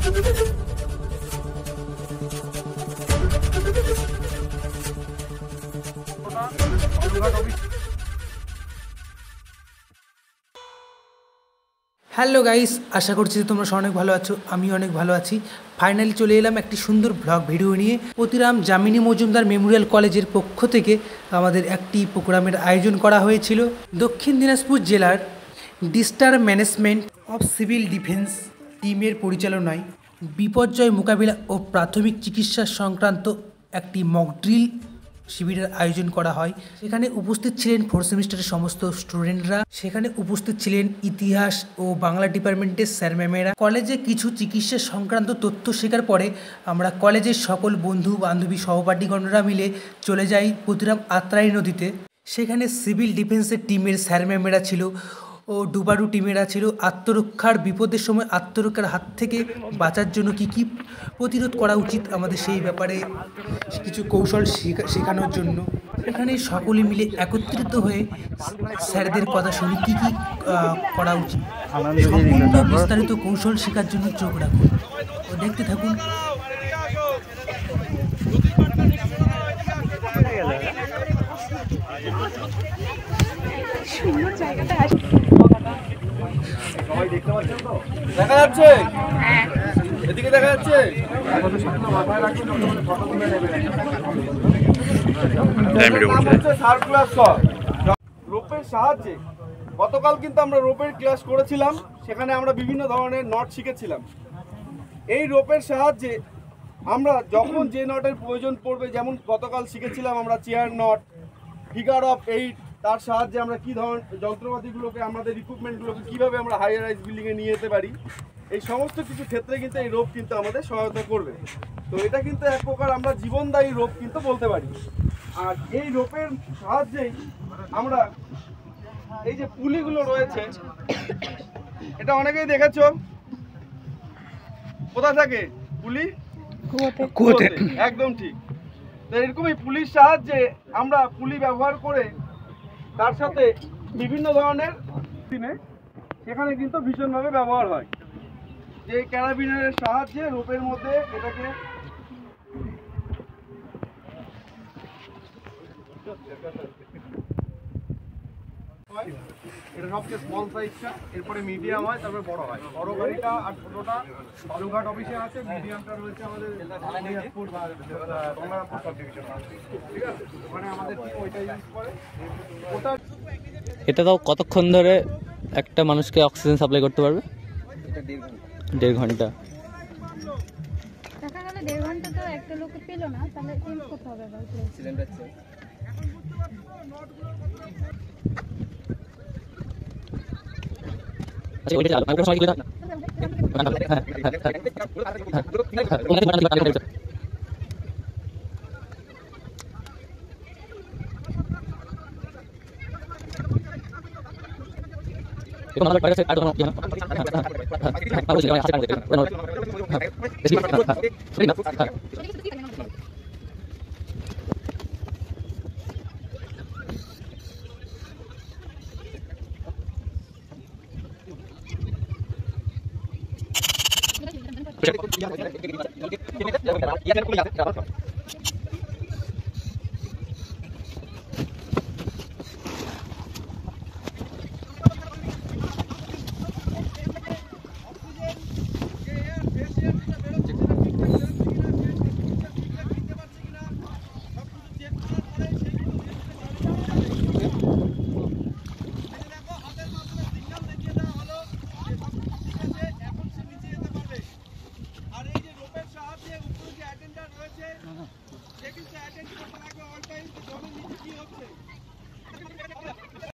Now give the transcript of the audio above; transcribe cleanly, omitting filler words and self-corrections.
Hello guys, আশা করছি যে তোমরা অনেক ভালো আছো। আমি অনেক ভালো আছি। ফাইনালি চলে এলাম একটি সুন্দর ব্লগ ভিডিও নিয়ে। প্রতিরাম যামিনী মজুমদার মেমোরিয়াল কলেজের পক্ষ থেকে আমাদের একটি প্রোগ্রামের আয়োজন করা হয়েছিল। দক্ষিণ দিনাজপুর জেলার ডিস্টার ম্যানেজমেন্ট অফ সিভিল ডিফেন্স টিমের পরিচালনায় বিপর্যয় মোকাবিলা ও প্রাথমিক চিকিৎসা সংক্রান্ত একটি মক ড্রিল শিবিরের আয়োজন করা হয়। সেখানে উপস্থিত ছিলেন 4th সেমিস্টারের সমস্ত স্টুডেন্টরা। সেখানে উপস্থিত ছিলেন ইতিহাস ও বাংলা ডিপার্টমেন্টের স্যার ম্যামেরা। কলেজে কিছু চিকিৎসা সংক্রান্ত তথ্য শেখার পরে আমরা কলেজের সকল বন্ধু বান্ধবী সহপাঠীগণরা মিলে চলে যাই প্রতিরাম আত্রাই নদীতে। সেখানে সিভিল ডিফেন্সের টিমের স্যার ম্যামেরা ছিল ও ডুবারু টিমেরা ছিল। আত্মরক্ষার বিপদের সময় আত্মরক্ষার হাত থেকে বাঁচার জন্য কী কী প্রতিরোধ করা উচিত আমাদের সেই ব্যাপারে কিছু কৌশল শেখানোর জন্য এখানে সকলে মিলে একত্রিত হয়ে স্যারদের কথা শুনি কী কী করা উচিত। সম্পূর্ণ বিস্তারিত কৌশল শেখার জন্য চোখ রাখুন ও দেখতে থাকুন। দেখা যাচ্ছে, এদিকে দেখা যাচ্ছে। রোপের সাহায্যে গতকাল কিন্তু আমরা রোপের ক্লাস করেছিলাম। সেখানে আমরা বিভিন্ন ধরনের নট শিখেছিলাম। এই রোপের সাহায্যে আমরা যখন যে নটের প্রয়োজন পড়বে, যেমন গতকাল শিখেছিলাম আমরা চেয়ার নট, ফিগার অফ 8, তার সাহায্যে আমরা কী ধরনের যন্ত্রপাতিগুলোকে, আমাদের ইকুইপমেন্টগুলোকে কীভাবে আমরা হাই রাইজ বিল্ডিংয়ে নিয়ে যেতে পারি, এই সমস্ত কিছু ক্ষেত্রে কিন্তু এই রোপ কিন্তু আমাদের সহায়তা করবে। তো এটা কিন্তু এক প্রকার আমরা জীবনদায়ী রোপ কিন্তু বলতে পারি। আর এই রোপের সাহায্যেই আমরা এই যে পুলিগুলো রয়েছে, এটা অনেকেই দেখেছো। কোথা থাকে পুলি? কুয়োতে। একদম ঠিক। তো এরকমই পুলির সাহায্যে আমরা পুলি ব্যবহার করে তার সাথে বিভিন্ন ধরনের দিনে সেখানে কিন্তু ভীষণভাবে ব্যবহার হয়। যে ক্যারাবিনের সাহায্যে রোপের মধ্যে এটাকে এটা সবচেয়ে স্মল সাইজটা, এরপরে মিডিয়াম হয়, তারপরে বড় হয়। বড় গাড়িটা আর ছোটটা বালুঘাট অফিসে আছে, মিডিয়ামটা রয়েছে আমাদের দিনাজপুর বা গঙ্গারামপুর সাব ডিভিশন। ঠিক আছে, ওখানে আমাদের টিম ওইটা ইউজ করে। ওটা এটা তো কতক্ষণ ধরে একটা মানুষকে অক্সিজেন সাপ্লাই করতে পারবে? এটা 1.5 ঘন্টা। দেখা গেল 1.5 ঘন্টা তো একটা লোকে পেল না, তাহলে চেঞ্জ করতে হবে আবার সিলিন্ডার চেঞ্জ। আচ্ছা, ওইটা চালু আমি সময় দিতে না। দেখুন আমাদের কাছে আর কোনো জানা